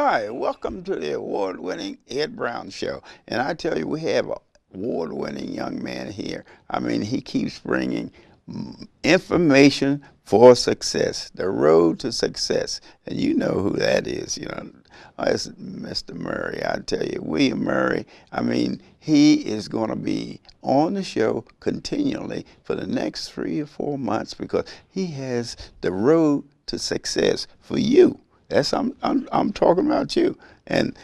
Hi, welcome to the award-winning Ed Brown Show. And I tell you, we have an award-winning young man here. I mean, he keeps bringing information for success, the road to success. And you know who that is, it's Mr. Murry. I tell you, William Murry, I mean, he is going to be on the show continually for the next 3 or 4 months because he has the road to success for you. That's I'm talking about you, and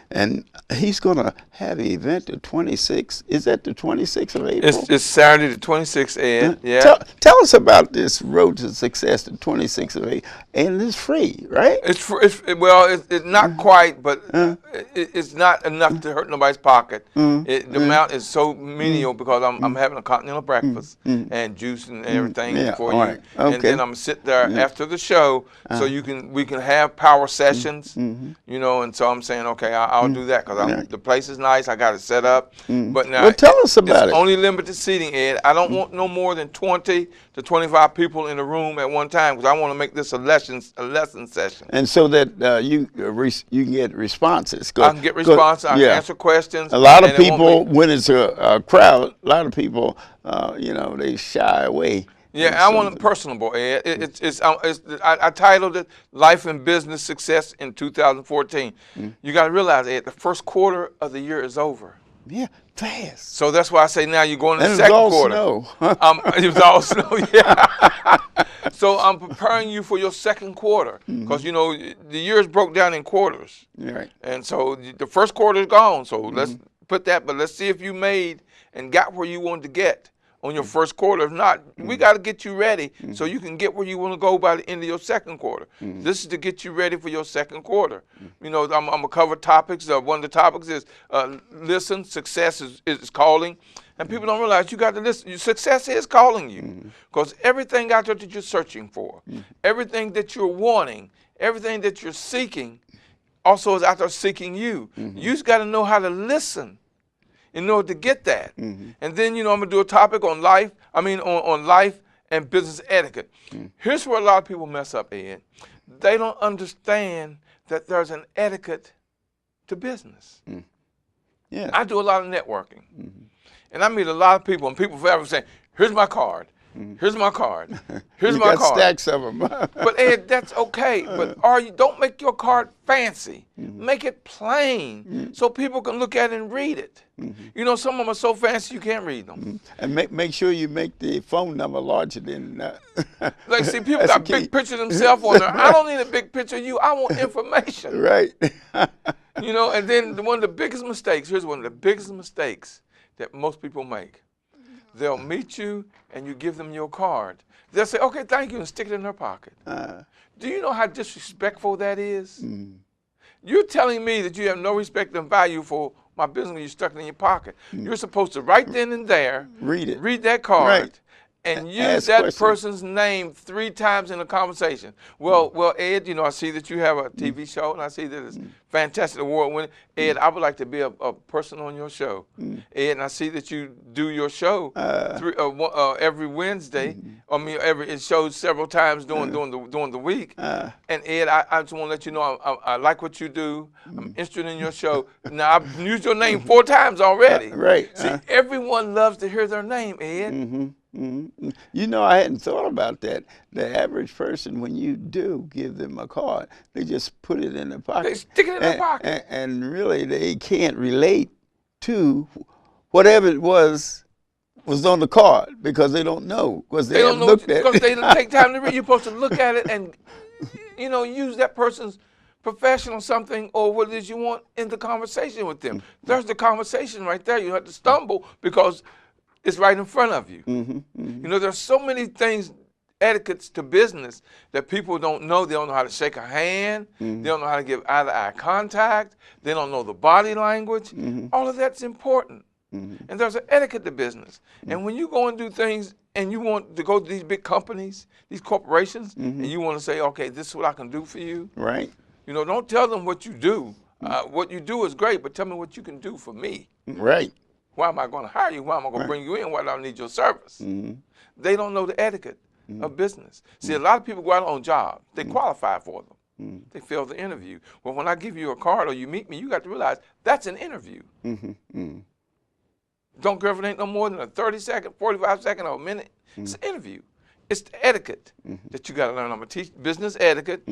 he's gonna have an event the 26th. Is that the 26th of April? It's Saturday the 26th, Ed. Yeah. Tell us about this road to success, the 26th of April, and it's free, right? It's free. It's not quite, but it's not enough to hurt nobody's pocket. The amount is so menial because I'm having a continental breakfast and juice and everything for you, right. Okay. And then I'm gonna sit there after the show so we can have power sessions, and so I'm saying, okay, I'll do that because the place is nice. I got it set up, but now tell us about it. It's only limited seating, Ed. I don't want no more than 20 to 25 people in the room at one time because I want to make this a lesson session. And so that you can get responses. I can get responses. I can answer questions. A lot of people, when it's a crowd, a lot of people, they shy away. Yeah, I want it personable, Ed. I titled it Life and Business Success in 2014. You got to realize, Ed, the first quarter of the year is over. Yeah, fast. So that's why I say now you're going to the second quarter. Snow. It was all snow, yeah. So I'm preparing you for your second quarter because, the years broke down in quarters. Right. And so the first quarter is gone. So let's put that, but let's see if you made and got where you wanted to get on your first quarter. If not, we got to get you ready so you can get where you want to go by the end of your second quarter. This is to get you ready for your second quarter. I'm going to cover topics. One of the topics is listen, success is calling. And people don't realize you got to listen. Success is calling you because everything out there that you're searching for, everything that you're wanting, everything that you're seeking also is out there seeking you. You just got to know how to listen in order to get that. And then, I'm going to do a topic on life, on life and business etiquette. Here's where a lot of people mess up, Ed. They don't understand that there's an etiquette to business. Yeah. I do a lot of networking. And I meet a lot of people, and people forever say, here's my card. Here's my card. Here's my card. Stacks of them. But Ed, that's okay. But don't make your card fancy. Make it plain so people can look at it and read it. Some of them are so fancy you can't read them. And make sure you make the phone number larger than. Like, see, people got big pictures of themselves on there. I don't need a big picture of you. I want information. Right. And then one of the biggest mistakes. Here's one of the biggest mistakes that most people make. They'll meet you and you give them your card. They'll say, okay, thank you, and stick it in their pocket. Do you know how disrespectful that is? You're telling me that you have no respect and value for my business when you stuck it in your pocket. You're supposed to right then and there read that card, and use that person's name 3 times in a conversation. Well, Ed, I see that you have a TV show, and I see that it's fantastic, award-winning. Ed, I would like to be a person on your show. Ed, and I see that you do your show every Wednesday. It shows several times during the week. And Ed, I just want to let you know I like what you do. I'm interested in your show. Now I've used your name 4 times already. Right. See, everyone loves to hear their name, Ed. I hadn't thought about that. The average person, when you do give them a card, they just put it in their pocket. They stick it in their pocket. And really, they can't relate to whatever it was on the card because they don't know because they haven't looked at it. Because they don't take time to read. You're supposed to look at it and, use that person's profession or something or what it is you want in the conversation with them. There's the conversation right there. You have to stumble because it's right in front of you. There's so many things, etiquettes to business that people don't know. They don't know how to shake a hand. They don't know how to give eye-to-eye contact. They don't know the body language. All of that's important. And there's an etiquette to business. And when you go and do things and you want to go to these big companies, these corporations, and you want to say, okay, this is what I can do for you. Right. Don't tell them what you do. What you do is great, but tell me what you can do for me. Right. Why am I going to hire you? Why am I going to bring you in? Why do I need your service? They don't know the etiquette of business. See, a lot of people go out on jobs. They qualify for them. They failed the interview. Well, when I give you a card or you meet me, you got to realize that's an interview. Don't care if it ain't no more than a 30-second, 45-second, or a minute. It's an interview. It's the etiquette that you got to learn. I'm going to teach business etiquette.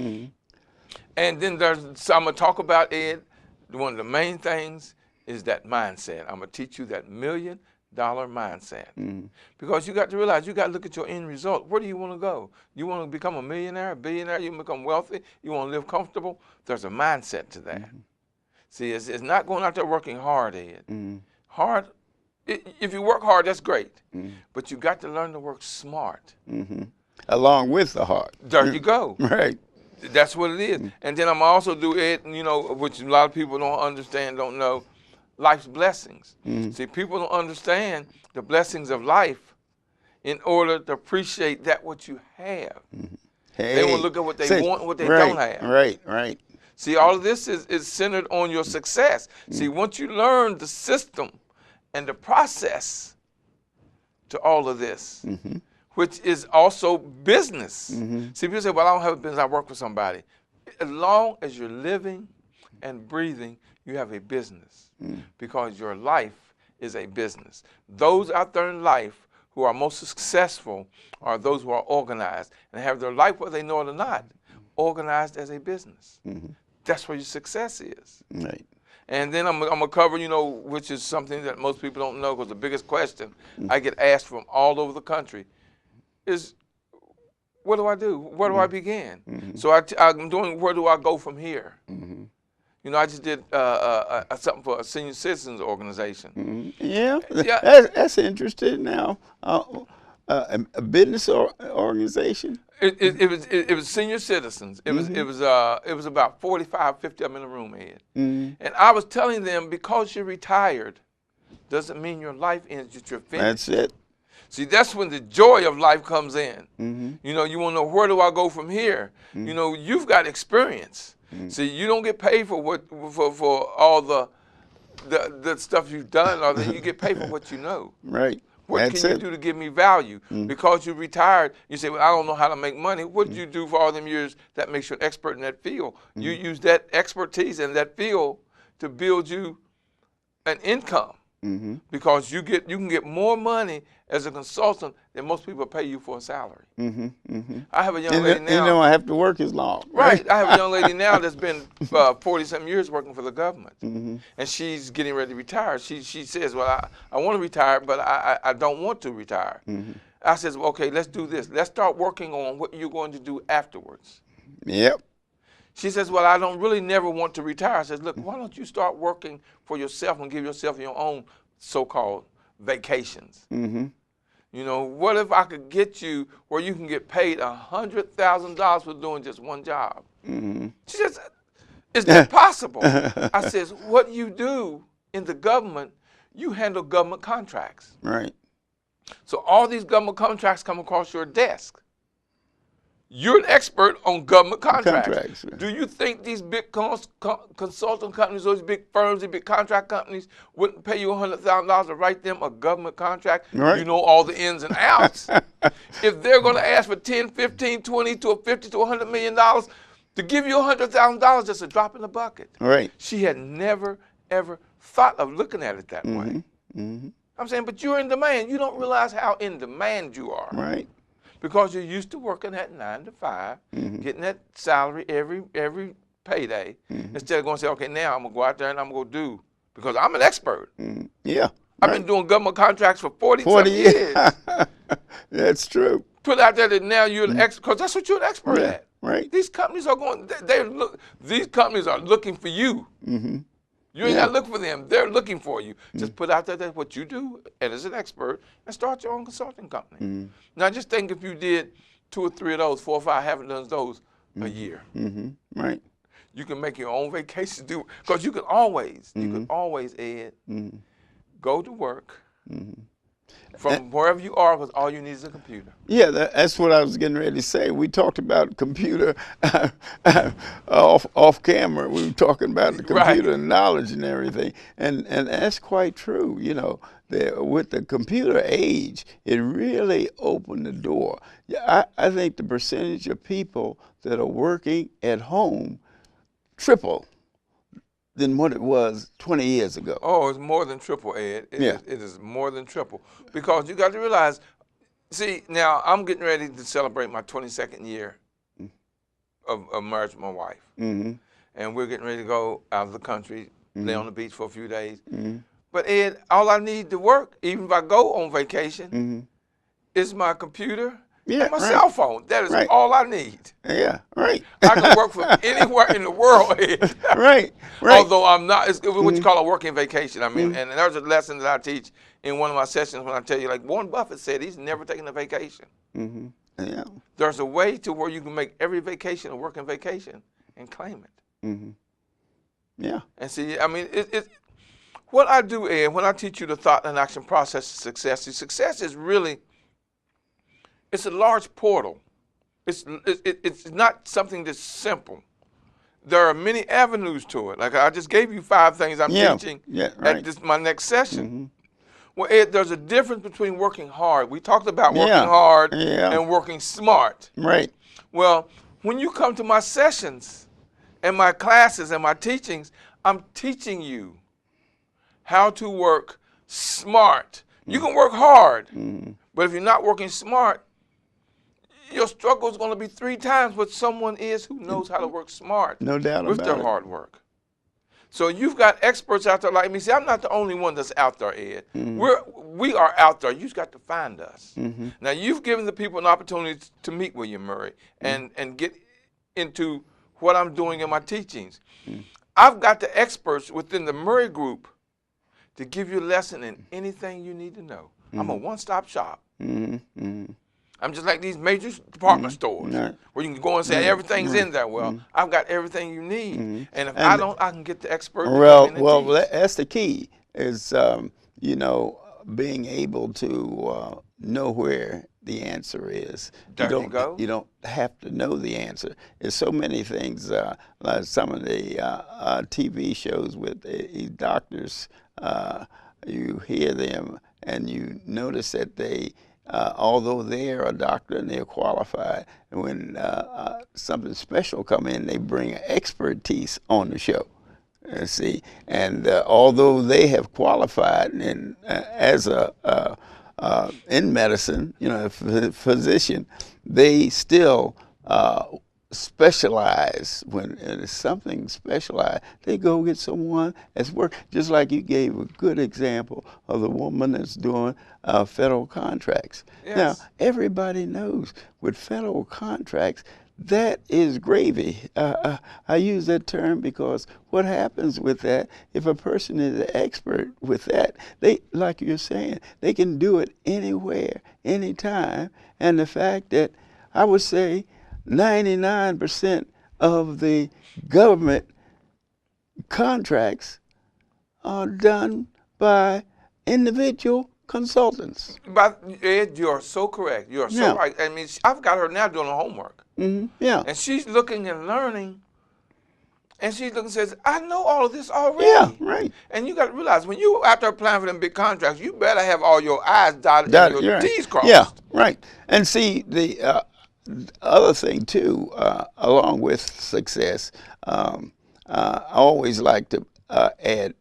And then so I'm going to talk about, Ed, one of the main things is that mindset. I'm going to teach you that $1 million mindset. Because you got to realize you got to look at your end result. Where do you want to go? You want to become a millionaire, a billionaire? You want to become wealthy? You want to live comfortable? There's a mindset to that. See, it's not going out there working hard, Ed. Hard, if you work hard, that's great. But you got to learn to work smart. Along with the heart. There you go. Right. That's what it is. And then I'm also do it, you know, which a lot of people don't understand, don't know, life's blessings. See, people don't understand the blessings of life in order to appreciate that what you have. Hey, they want to look at what they want and what they don't have. Right. See, all of this is centered on your success. See, once you learn the system and the process to all of this, which is also business. See, people say, well, I don't have a business, I work for somebody. As long as you're living and breathing, you have a business because your life is a business. Those out there in life who are most successful are those who are organized and have their life, whether they know it or not, organized as a business. That's where your success is. Right. And then I'm going to cover, you know, which is something that most people don't know, because the biggest question I get asked from all over the country is, what do I do? Where do I begin? So I'm doing, where do I go from here? You know, I just did something for a senior citizens organization. Yeah, that's interesting now. A business organization? It was senior citizens. It was about 45, 50 of them in the room, Ed. And I was telling them, because you're retired doesn't mean your life ends, that you're finished. That's it. See, that's when the joy of life comes in. You know, you want to know, where do I go from here? You know, you've got experience. See, you don't get paid for what for all the stuff you've done, or you get paid for what you know. Right. What can you do to give me value? Because you're retired, you say, well, I don't know how to make money. What did you do for all them years that makes you an expert in that field? You use that expertise in that field to build you an income. Because you can get more money as a consultant than most people pay you for a salary. I have a young lady now. You don't have to work as long. Right. I have a young lady now that's been 40-something years working for the government. And she's getting ready to retire. She says, well, I want to retire, but I don't want to retire. I says, well, okay, let's do this. Let's start working on what you're going to do afterwards. Yep. She says, well, I don't really never want to retire. I says, look, why don't you start working for yourself and give yourself your own so-called vacations? You know, what if I could get you where you can get paid $100,000 for doing just one job? She says, is that possible? I says, what you do in the government, you handle government contracts. Right. So all these government contracts come across your desk. You're an expert on government contracts. Do you think these big consulting companies, those big firms, these big contract companies wouldn't pay you $100,000 to write them a government contract? Right. You know all the ins and outs. If they're going to ask for 10, 15, 20 to $50 to $100 million, to give you $100,000, that's a drop in the bucket. Right. She had never, ever thought of looking at it that way. I'm saying, but you're in demand. You don't realize how in demand you are. Right. Because you're used to working at 9 to 5, getting that salary every payday, instead of going to say, okay, now I'm going to go out there and I'm going to do, because I'm an expert. Yeah. I've been doing government contracts for 40 years. That's true. Put out there that now you're an expert, because that's what you're an expert at. Right. These companies are going, these companies are looking for you. You ain't got to look for them. They're looking for you. Just put out there that's what you do, and as an expert, and start your own consulting company. Now, just think if you did 2 or 3 of those, 4 or 5, haven't done those a year. Right. You can make your own vacations, because you can always, Ed, go to work, from wherever you are, because all you need is a computer. Yeah, that's what I was getting ready to say. We talked about computer off camera. We were talking about the Right. computer knowledge and everything, and that's quite true. With the computer age, it really opened the door. Yeah, I think the percentage of people that are working at home triple than what it was 20 years ago. Oh, it's more than triple, Ed. Yeah. It is more than triple. Because you got to realize, see, now I'm getting ready to celebrate my 22nd year of marriage with my wife. Mm-hmm. And we're getting ready to go out of the country, lay on the beach for a few days. Mm-hmm. But Ed, all I need to work, even if I go on vacation, Mm-hmm. is my computer Yeah, and my right. cell phone. That is Right. all I need. Yeah, right. I can work from anywhere in the world, Ed. Right, right. Although I'm not, it's what you call a working vacation. I mean, and there's a lesson that I teach in one of my sessions when I tell you, like Warren Buffett said, he's never taken a vacation. Mm-hmm. Yeah. There's a way to where you can make every vacation a working vacation and claim it. Mm-hmm. Yeah. And see, I mean, what I do, Ed, when I teach you the thought and action process of success, see, success is really, it's a large portal. It's not something that's simple. There are many avenues to it. Like I just gave you 5 things I'm teaching at my next session. Mm-hmm. Well, Ed, there's a difference between working hard. We talked about working Yeah. hard Yeah. and working smart. Right. Well, when you come to my sessions and my classes and my teachings, I'm teaching you how to work smart. You can work hard, but if you're not working smart, your struggle is going to be 3 times what someone is who knows how to work smart. No doubt with about their it. hard work. So you've got experts out there like me. See, I'm not the only one that's out there, Ed. We are out there. You've got to find us. Now, you've given the people an opportunity to meet William Murry and get into what I'm doing in my teachings. I've got the experts within the Murry group to give you a lesson in anything you need to know. I'm a one-stop shop. I'm just like these major department stores where you can go and say everything's in there. Well, I've got everything you need. And if I don't, I can get the expert to come in and teach. That's the key is, being able to know where the answer is. There you go. You don't have to know the answer. There's so many things, like some of the TV shows with these doctors, you hear them and you notice that they, although they're a doctor and they're qualified, and when something special come in, they bring expertise on the show. See, and although they have qualified in as in medicine, a physician, they still specialize. When it's something specialized, they go get someone that's work. Just like you gave a good example of the woman that's doing federal contracts. Yes. Now, everybody knows with federal contracts, that is gravy. I use that term because what happens with that, if a person is an expert with that, they, like you're saying, they can do it anywhere, anytime. And the fact that I would say 99% of the government contracts are done by individual consultants. But Ed, you are so correct. You are so right. I mean, I've got her now doing her homework. Yeah. And she's looking and learning. And she looking and says, I know all of this already. Yeah, right. And you got to realize, when you out there applying for them big contracts, you better have all your I's dotted and your T's crossed. Yeah, right. And see, the other thing, too, along with success, I always like to add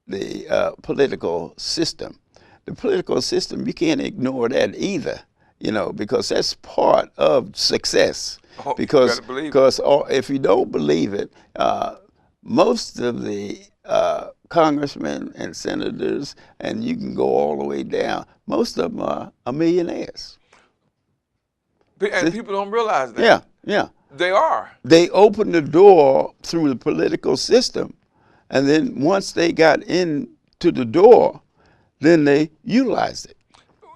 the political system. The political system, you can't ignore that either, because that's part of success. Oh, because you believe if you don't believe it, most of the congressmen and senators, and you can go all the way down, most of them are millionaires. And people don't realize that. Yeah, yeah. They are. They opened the door through the political system, and then once they got into the door, then they utilized it.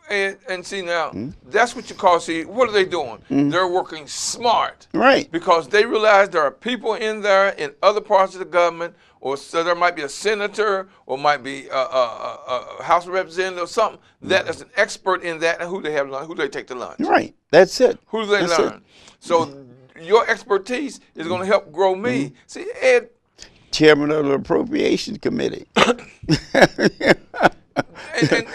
And see now, that's what you call, see, what are they doing? They're working smart. Right. Because they realize there are people in there in other parts of the government, or so there might be a senator, or might be a House of Representative or something that is an expert in that, and who they have lunch, who they take to lunch. Right. That's it. Who do they That's learn? it. So your expertise is going to help grow me. See, Ed, Chairman of the Appropriations Committee. and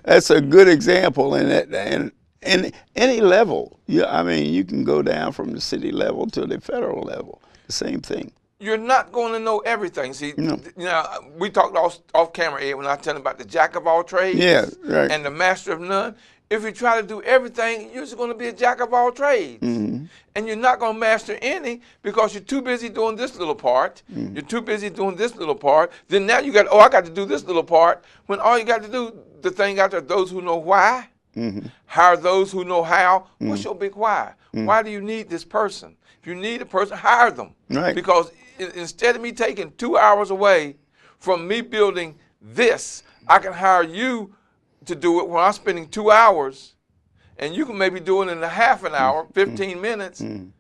That's a good example in it, and any level. Yeah, I mean, you can go down from the city level to the federal level. The same thing. you're not going to know everything. See, No. you know, we talked off camera, Ed, when I was telling about the jack of all trades Yeah, right. and the master of none. If you try to do everything, you're just going to be a jack of all trades. Mm-hmm. And you're not going to master any because you're too busy doing this little part. Mm-hmm. You're too busy doing this little part. Then now you got, oh, I got to do this little part. When all you got to do, the thing out there, those who know why, hire those who know how. What's your big why? Why do you need this person? If you need a person, hire them. Right. Because instead of me taking 2 hours away from me building this, I can hire you to do it when I'm spending 2 hours, and you can maybe do it in a half an hour, 15 minutes. And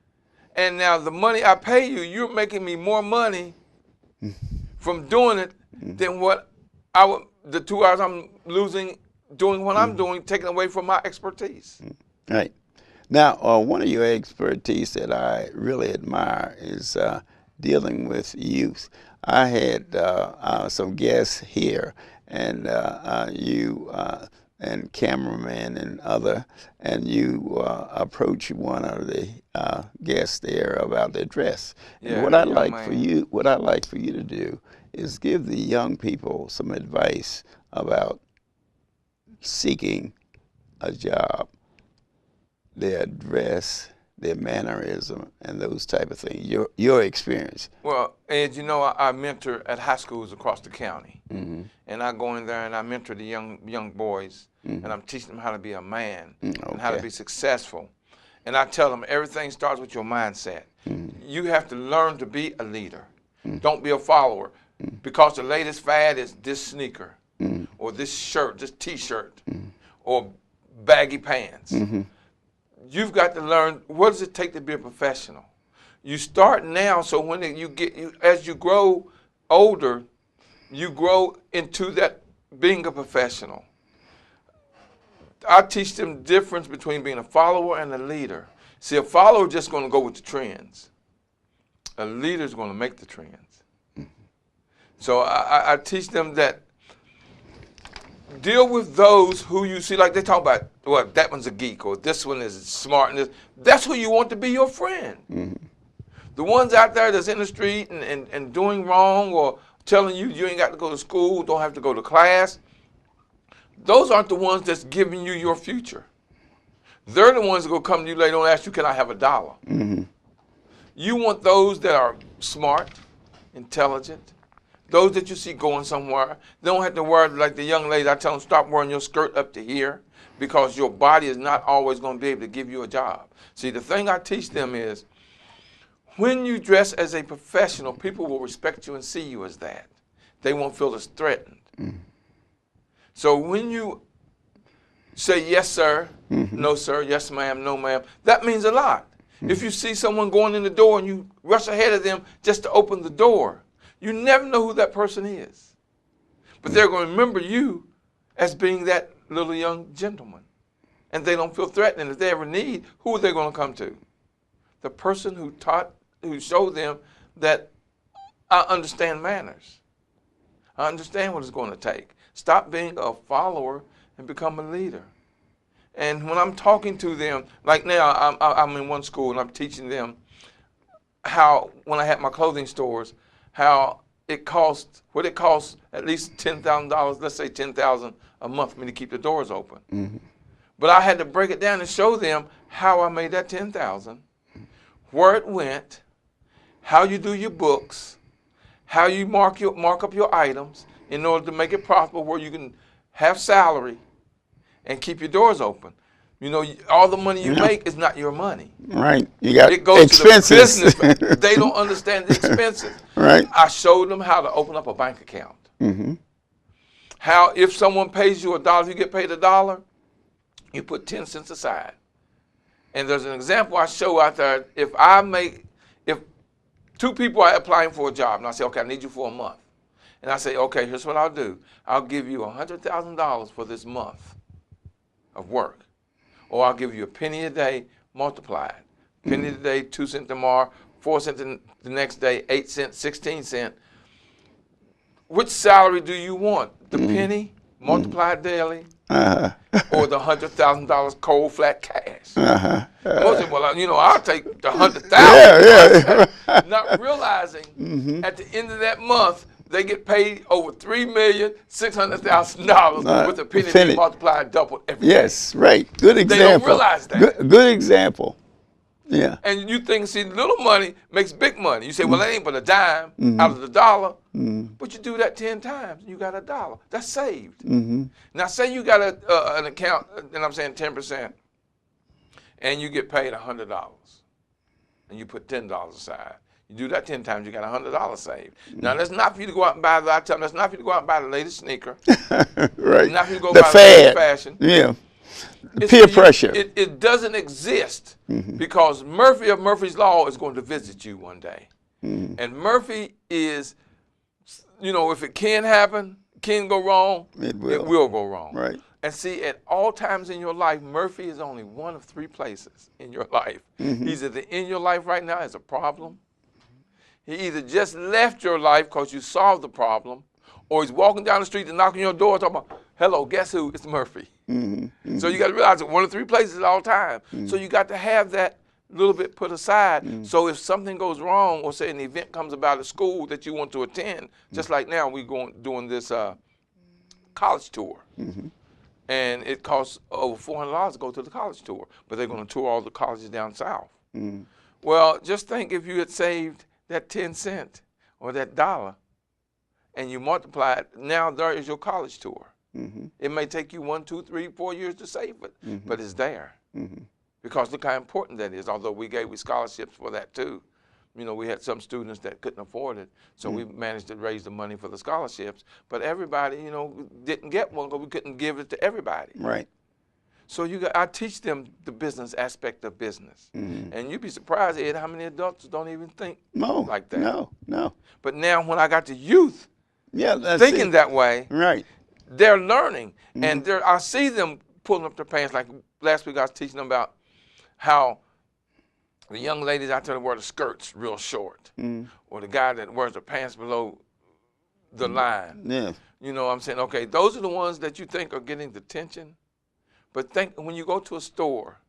now the money I pay you, you're making me more money from doing it than what I would, the 2 hours I'm losing doing what I'm doing, taken away from my expertise. Right. Now, one of your expertise that I really admire is dealing with youth. I had some guests here, and you and cameraman and other, and you approach one of the guests there about their dress. Yeah, And what I young like man. for you, what I like for you to do, is give the young people some advice about seeking a job, their dress, their mannerism, and those type of things. Your experience. Well, Ed, you know, I mentor at high schools across the county. And I go in there and I mentor the young boys, and I'm teaching them how to be a man and how to Okay. be successful. And I tell them everything starts with your mindset. You have to learn to be a leader. Don't be a follower. Because the latest fad is this sneaker, or this shirt, this T-shirt, or baggy pants. You've got to learn, what does it take to be a professional? You start now, so when as you grow older, you grow into that being a professional. I teach them the difference between being a follower and a leader. See, a follower is just going to go with the trends. A leader is going to make the trends. So I teach them that deal with those who you see, like they talk about, well, that one's a geek, or this one is smart, and this. That's who you want to be your friend. The ones out there that's in the street and doing wrong, or telling you you ain't got to go to school, don't have to go to class, those aren't the ones that's giving you your future. They're the ones that will come to you later on and ask you, can I have $1? You want those that are smart, intelligent, those that you see going somewhere. They don't have to wear, like the young lady, I tell them, stop wearing your skirt up to here, because your body is not always going to be able to give you a job. See, the thing I teach them is, when you dress as a professional, people will respect you and see you as that. They won't feel as threatened. So when you say, yes, sir, no, sir, yes, ma'am, no, ma'am, that means a lot. If you see someone going in the door and you rush ahead of them just to open the door, you never know who that person is. But they're going to remember you as being that little young gentleman. And they don't feel threatened. And if they ever need, who are they going to come to? The person who showed them that I understand manners. I understand what it's going to take. Stop being a follower and become a leader. And when I'm talking to them, like now I'm in one school and I'm teaching them how, when I had my clothing stores, how it costs, what it costs at least $10,000, let's say $10,000 a month for me to keep the doors open. But I had to break it down and show them how I made that $10,000, where it went, how you do your books, how you mark up your items in order to make it profitable, where you can have salary and keep your doors open. You know, all the money you make is not your money. Right. You got It goes expenses. to the business. They don't understand the expenses. Right. I showed them how to open up a bank account. How if someone pays you $1, if you get paid $1, You put 10 cents aside. And there's an example I show out there. If two people are applying for a job, and I say, okay, I need you for a month. And I say, okay, here's what I'll do. I'll give you $100,000 for this month of work. Or I'll give you a penny a day multiplied. Penny a day, 2 cents tomorrow, 4 cents the next day, 8 cents, 16 cents. Which salary do you want? The penny multiplied daily, or the $100,000 cold flat cash? Most people, well, I'll take the $100,000. Not realizing at the end of that month they get paid over $3,600,000 with the penny multiplied double every day. Yes, right. Good example. They don't realize that. Good example. Yeah. And you think, see, little money makes big money. You say, well, that ain't but a dime out of the dollar. But you do that 10 times, and you got $1. That's saved. Now, say you got an account, and I'm saying 10%, and you get paid $100, and you put $10 aside. You do that 10 times, you got $100 saved. Now, that's not for you to go out and buy. I tell them, that's not for you to go out and buy the latest sneaker. Right. Not for you to go the buy fad. the latest fashion. Yeah. Peer pressure. It doesn't exist because Murphy of Murphy's Law is going to visit you one day. And Murphy is, if it can happen, can go wrong, it will go wrong. Right. And see, at all times in your life, Murphy is only one of 3 places in your life. He's either in your life right now as a problem, he either just left your life because you solved the problem, or he's walking down the street and knocking on your door talking about, hello, guess who? It's Murphy. So you got to realize that one of 3 places at all time. So you got to have that little bit put aside. So if something goes wrong, or say an event comes about at school that you want to attend, just like now we're doing this college tour. And it costs over $400 to go to the college tour, but they're going to tour all the colleges down south. Well, just think if you had saved that 10 cents or that dollar, and you multiply it, now there is your college tour. It may take you 1, 2, 3, 4 years to save it, but it's there. Because look how important that is, although we gave scholarships for that too. We had some students that couldn't afford it, so we managed to raise the money for the scholarships. But everybody, didn't get one because we couldn't give it to everybody. Right. So I teach them the business aspect of business. And you'd be surprised, Ed, how many adults don't even think like that. No. But now when I got the youth thinking that way, right, they're learning. And I see them pulling up their pants. Like last week I was teaching them about how the young ladies out there wear the skirts real short, or the guy that wears the pants below the line. Yeah. I'm saying, okay, those are the ones that you think are getting the attention. But think when you go to a store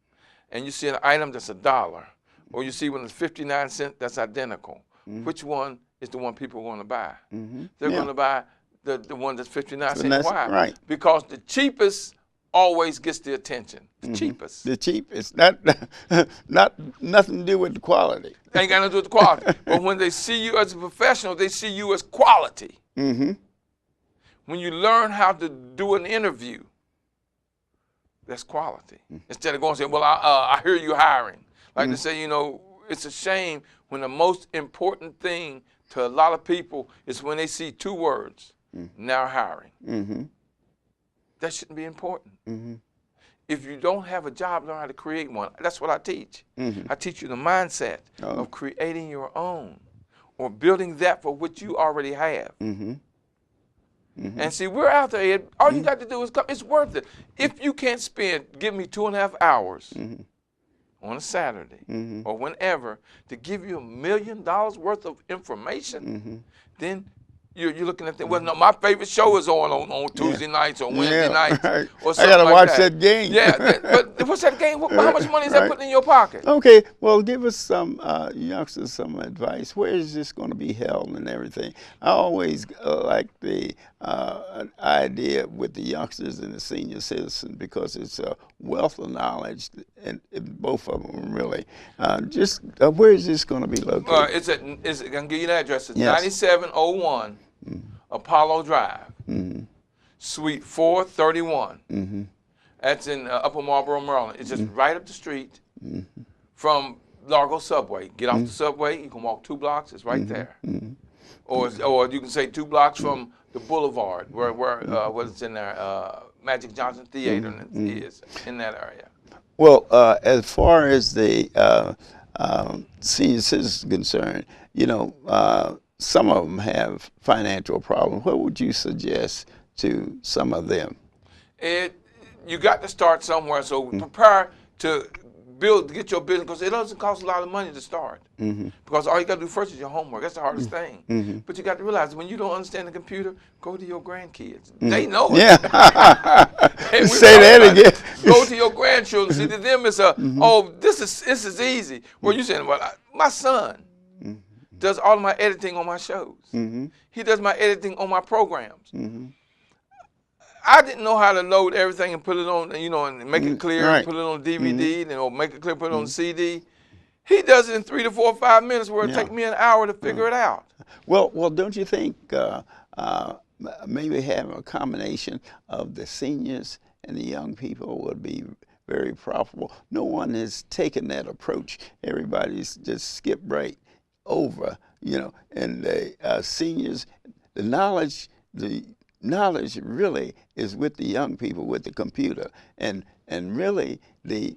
and you see an item that's $1, or you see one that's 59 cents that's identical, which one is the one people are going to buy? They're going to buy the one that's 59 cents. Why? Right. Because the cheapest always gets the attention. The cheapest. The cheapest. Not nothing to do with the quality. Ain't got nothing to do with the quality. But when they see you as a professional, they see you as quality. When you learn how to do an interview, that's quality. Instead of going and saying, well, I hear you hiring. Like they say, it's a shame when the most important thing to a lot of people is when they see 2 words, now hiring. That shouldn't be important. If you don't have a job, learn how to create one. That's what I teach. I teach you the mindset of creating your own, or building that for which you already have. And see, we're out there, Ed. All you got to do is come. It's worth it. If you can't give me 2.5 hours on a Saturday or whenever to give you $1 million worth of information, then you're looking at that. Well, no, my favorite show is on Tuesday nights or Wednesday nights. Right. Or something I got to like watch that game. Yeah, but what's that game? How much money is that putting in your pocket? Okay, well, give us some youngsters some advice. Where is this going to be held and everything? I always like the idea with the youngsters and the senior citizen, because it's a wealth of knowledge, and both of them really. Where is this going to be located? I can give you the address. It's 9701 Apollo Drive, Suite 431. That's in Upper Marlboro, Maryland. It's just right up the street from Largo Subway. Get off the subway, you can walk 2 blocks, it's right there. Or you can say 2 blocks from the boulevard, where it's in there, Magic Johnson Theater is in that area. Well, as far as the senior citizens concerned, you know, some of them have financial problems. What would you suggest to some of them? You got to start somewhere. So prepare to get your business, because it doesn't cost a lot of money to start. Because all you got to do first is your homework. That's the hardest thing. But you got to realize, when you don't understand the computer, go to your grandkids. They know it. Yeah. And Say that again. Go to your grandchildren. See, to them it's this is easy. Well, you saying, well, my son does all of my editing on my shows. He does my editing on my programs. I didn't know how to load everything and put it on, you know, and make it clear, and put it on DVD, or make it clear, put it on CD. He does it in 3 to 4 or 5 minutes, where it take me an hour to figure it out. Well, don't you think maybe having a combination of the seniors and the young people would be very profitable? No one has taken that approach. Everybody's just skipped right over, you know, and the seniors, the knowledge really is with the young people, with the computer, and really the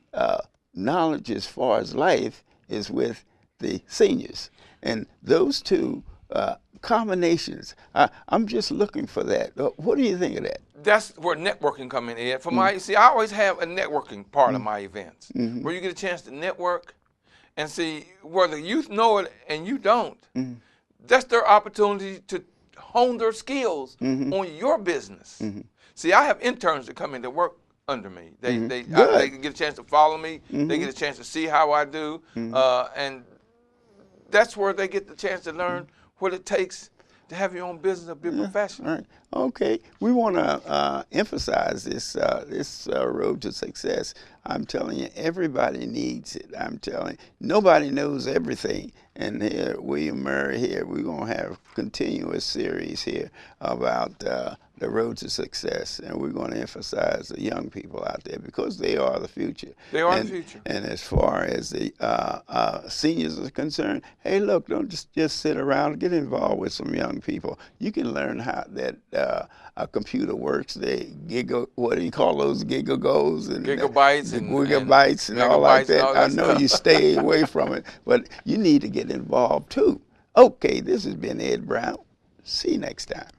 knowledge as far as life is with the seniors, and those two combinations. I'm just looking for that. What do you think of that? That's where networking come in, Ed. For see, I always have a networking part of my events, where you get a chance to network and see where the youth know it and you don't. That's their opportunity to hone their skills on your business. See, I have interns that come in to work under me. They get a chance to follow me. They get a chance to see how I do, and that's where they get the chance to learn what it takes to have your own business and be a professional. All right. Okay. We want to emphasize this road to success. I'm telling you, everybody needs it. I'm telling you, nobody knows everything. And here, William Murry here, we're going to have continuous series here about the road to success. And we're going to emphasize the young people out there, because they are the future. They are the future. And as far as the seniors are concerned, hey, look, don't just sit around. Get involved with some young people. You can learn how that a computer works. What do you call those, gigagos and gigabytes and all like that. I know you stay away from it, but you need to get involved too. Okay, this has been Ed Brown. See you next time.